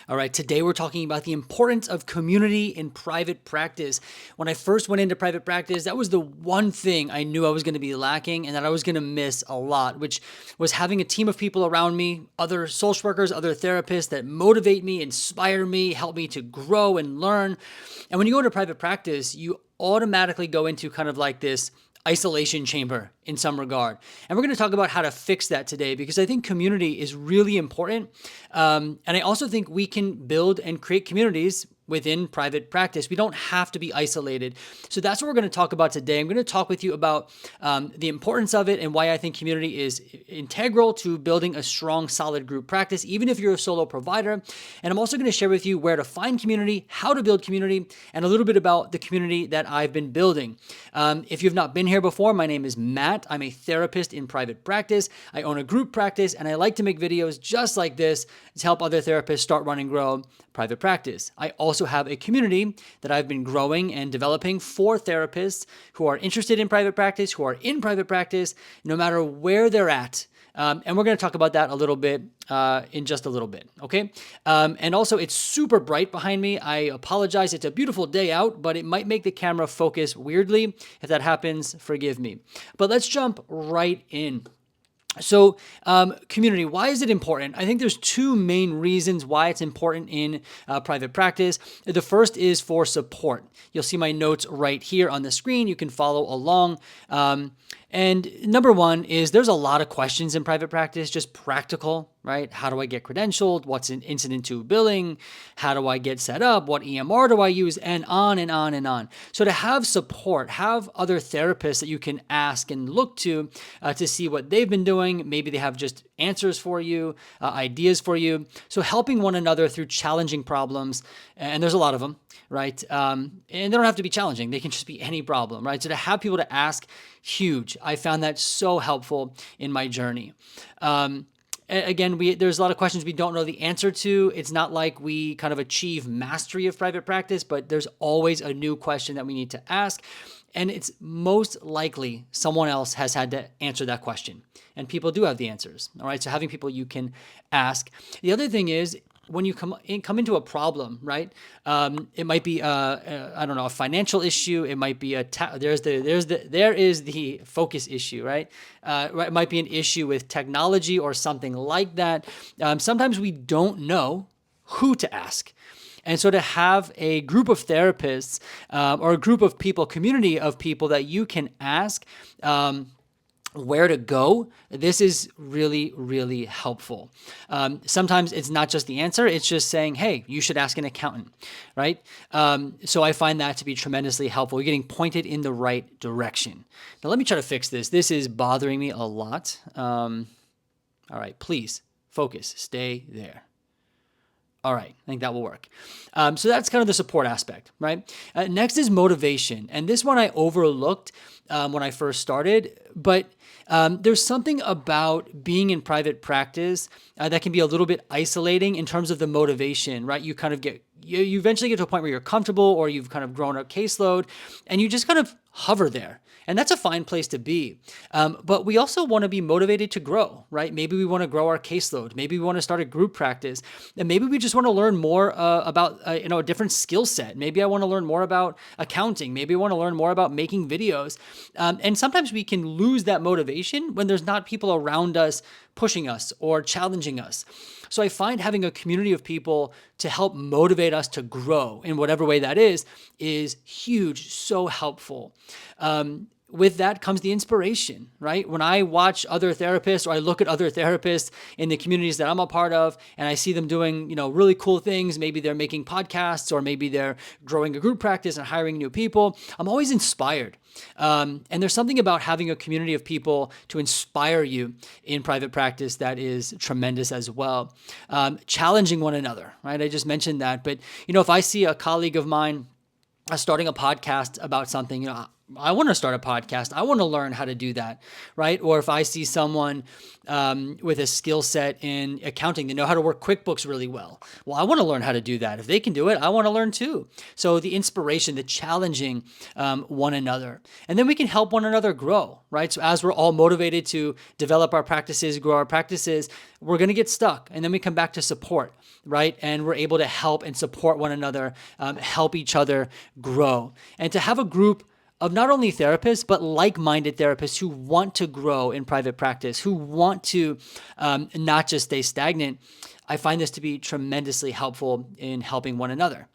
All right, today we're talking about the importance of community in private practice. When I first went into private practice, that was the one thing I knew I was going to be lacking and that I was going to miss a lot, which was having a team of people around me, other social workers, other therapists that motivate me, inspire me, help me to grow and learn. And when you go into private practice, you automatically go into kind of like this isolation chamber in some regard. And we're going to talk about how to fix that today because I think community is really important. And I also think we can build and create communities within private practice. We don't have to be isolated. So that's what we're going to talk about today. I'm going to talk with you about the importance of it and why I think community is integral to building a strong, solid group practice, even if you're a solo provider. And I'm also going to share with you where to find community, how to build community, and a little bit about the community that I've been building. If you've not been here before, my name is Matt. I'm a therapist in private practice. I own a group practice, and I like to make videos just like this to help other therapists start, run, and grow private practice. I also have a community that I've been growing and developing for therapists who are interested in private practice, who are in private practice, no matter where they're at. And we're going to talk about that a little bit in just a little bit, okay? And also, it's super bright behind me. I apologize. It's a beautiful day out, but it might make the camera focus weirdly. If that happens, forgive me. But let's jump right in. So community, why is it important? I think there's two main reasons why it's important in private practice. The first is for support. You'll see my notes right here on the screen. You can follow along. And number one is there's a lot of questions in private practice, just practical, right? How do I get credentialed? What's an incident to billing? How do I get set up? What EMR do I use? And on and on and on. So to have support, have other therapists that you can ask and look to see what they've been doing. Maybe they have just answers for you, ideas for you. So helping one another through challenging problems, and there's a lot of them, right? And they don't have to be challenging. They can just be any problem, right? So to have people to ask, huge. I found that so helpful in my journey. Again, there's a lot of questions we don't know the answer to. It's not like we kind of achieve mastery of private practice, but there's always a new question that we need to ask. And it's most likely someone else has had to answer that question. And people do have the answers, all right? So having people you can ask. The other thing is, when you come into a problem, right? It might be a financial issue. It might be there is the focus issue, right? It might be an issue with technology or something like that. Sometimes we don't know who to ask. And so to have a group of therapists or a group of people, community of people that you can ask where to go, this is really, really helpful. Sometimes it's not just the answer, it's just saying, hey, you should ask an accountant, right? So I find that to be tremendously helpful. You're getting pointed in the right direction. Now let me try to fix this. This is bothering me a lot. All right, please focus, stay there. All right, I think that will work. So that's kind of the support aspect, right? Next is motivation. And this one I overlooked when I first started, but there's something about being in private practice that can be a little bit isolating in terms of the motivation, right? You eventually get to a point where you're comfortable or you've kind of grown a caseload and you just kind of hover there. And that's a fine place to be. But we also want to be motivated to grow, right? Maybe we want to grow our caseload. Maybe we want to start a group practice. And maybe we just want to learn more about a different skill set. Maybe I want to learn more about accounting. Maybe I want to learn more about making videos. And sometimes we can lose that motivation when there's not people around us pushing us or challenging us. So I find having a community of people to help motivate us to grow in whatever way that is huge, so helpful. With that comes the inspiration, right? When I watch other therapists or I look at other therapists in the communities that I'm a part of and I see them doing, really cool things, maybe they're making podcasts or maybe they're growing a group practice and hiring new people, I'm always inspired. And there's something about having a community of people to inspire you in private practice that is tremendous as well. Challenging one another, right? I just mentioned that, but if I see a colleague of mine starting a podcast about something, I want to start a podcast. I want to learn how to do that, right? Or if I see someone with a skill set in accounting, they know how to work QuickBooks really well. Well, I want to learn how to do that. If they can do it, I want to learn too. So the inspiration, the challenging one another. And then we can help one another grow, right? So as we're all motivated to develop our practices, grow our practices, we're going to get stuck. And then we come back to support, right? And we're able to help and support one another, help each other grow. And to have a group of not only therapists, but like-minded therapists who want to grow in private practice, who want to not just stay stagnant, I find this to be tremendously helpful in helping one another.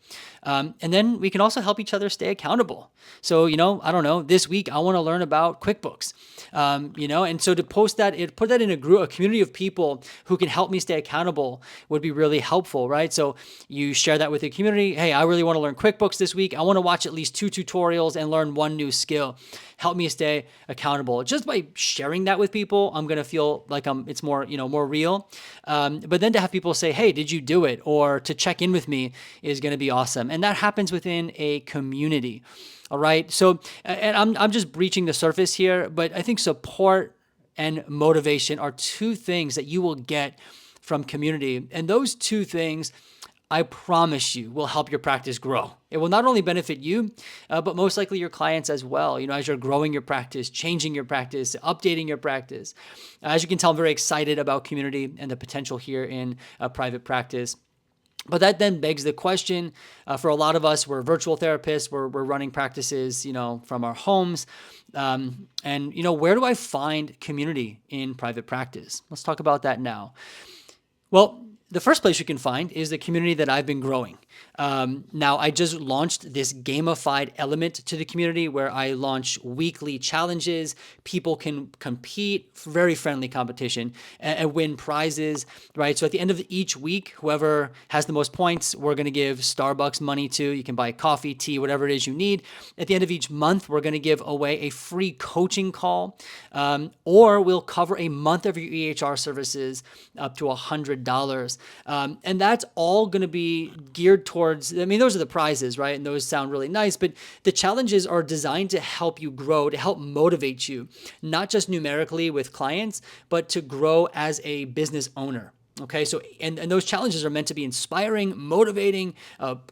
And then we can also help each other stay accountable. So, I don't know, this week I want to learn about QuickBooks, and so to put that in a community of people who can help me stay accountable would be really helpful, right? So you share that with the community. Hey, I really want to learn QuickBooks this week. I want to watch at least 2 tutorials and learn one new skill. Help me stay accountable. Just by sharing that with people, I'm going to feel like it's more, more real. But then to have people say, hey, did you do it? Or to check in with me is going to be awesome. And that happens within a community. All right. So, and I'm just breaching the surface here, but I think support and motivation are 2 things that you will get from community. And those 2 things, I promise you, will help your practice grow. It will not only benefit you, but most likely your clients as well. As you're growing your practice, changing your practice, updating your practice. As you can tell, I'm very excited about community and the potential here in private practice. But that then begs the question, for a lot of us, we're virtual therapists, we're running practices, from our homes. And where do I find community in private practice? Let's talk about that now. Well, the first place you can find is the community that I've been growing. Now, I just launched this gamified element to the community where I launch weekly challenges. People can compete, very friendly competition, and win prizes, right? So at the end of each week, whoever has the most points, we're going to give Starbucks money to. You can buy coffee, tea, whatever it is you need. At the end of each month, we're going to give away a free coaching call, or we'll cover a month of your EHR services up to $100. And that's all going to be geared towards, those are the prizes, right? And those sound really nice, but the challenges are designed to help you grow, to help motivate you, not just numerically with clients, but to grow as a business owner. Okay, so and those challenges are meant to be inspiring, motivating,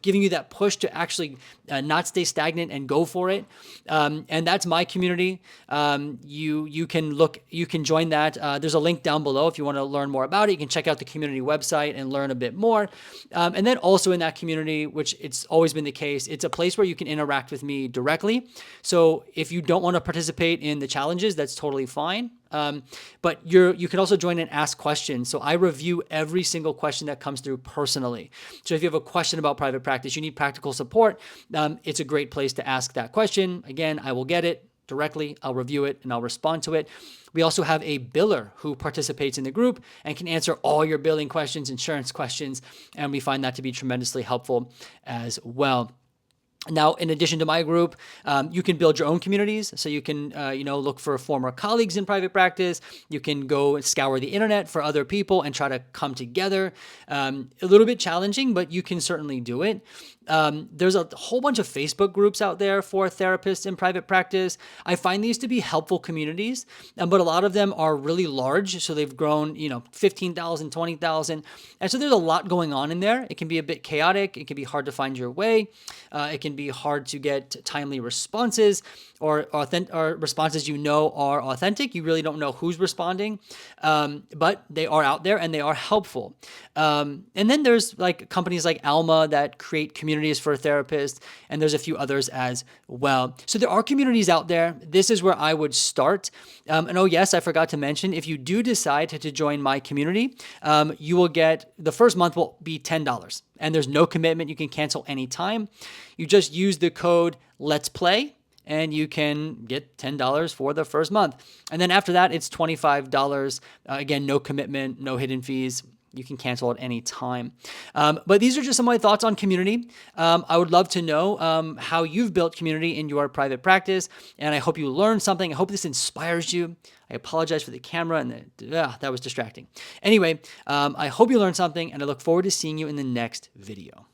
giving you that push to actually not stay stagnant and go for it. And that's my community. You can join that. There's a link down below if you want to learn more about it. You can check out the community website and learn a bit more. And then also in that community, which it's always been the case, it's a place where you can interact with me directly. So if you don't want to participate in the challenges, that's totally fine. But you can also join and ask questions. So I review every single question that comes through personally. So if you have a question about private practice, you need practical support, it's a great place to ask that question. Again, I will get it directly. I'll review it and I'll respond to it. We also have a biller who participates in the group and can answer all your billing questions, insurance questions, and we find that to be tremendously helpful as well. Now, in addition to my group, you can build your own communities. So you can, look for former colleagues in private practice. You can go and scour the internet for other people and try to come together. A little bit challenging, but you can certainly do it. There's a whole bunch of Facebook groups out there for therapists in private practice. I find these to be helpful communities, but a lot of them are really large. So they've grown, 15,000, 20,000. And so there's a lot going on in there. It can be a bit chaotic. It can be hard to find your way. It can be hard to get timely responses or responses are authentic. You really don't know who's responding, but they are out there and they are helpful. And then there's like companies like Alma that create communities for therapists, and there's a few others as well. So there are communities out there. This is where I would start. And oh yes, I forgot to mention, if you do decide to join my community, you will get, the first month will be $10. And there's no commitment. You can cancel anytime. You just use the code Let's Play, and you can get $10 for the first month. And then after that, it's $25. Again, no commitment, no hidden fees. You can cancel at any time. But these are just some of my thoughts on community. I would love to know how you've built community in your private practice, and I hope you learned something. I hope this inspires you. I apologize for the camera, and that was distracting. Anyway, I hope you learned something, and I look forward to seeing you in the next video.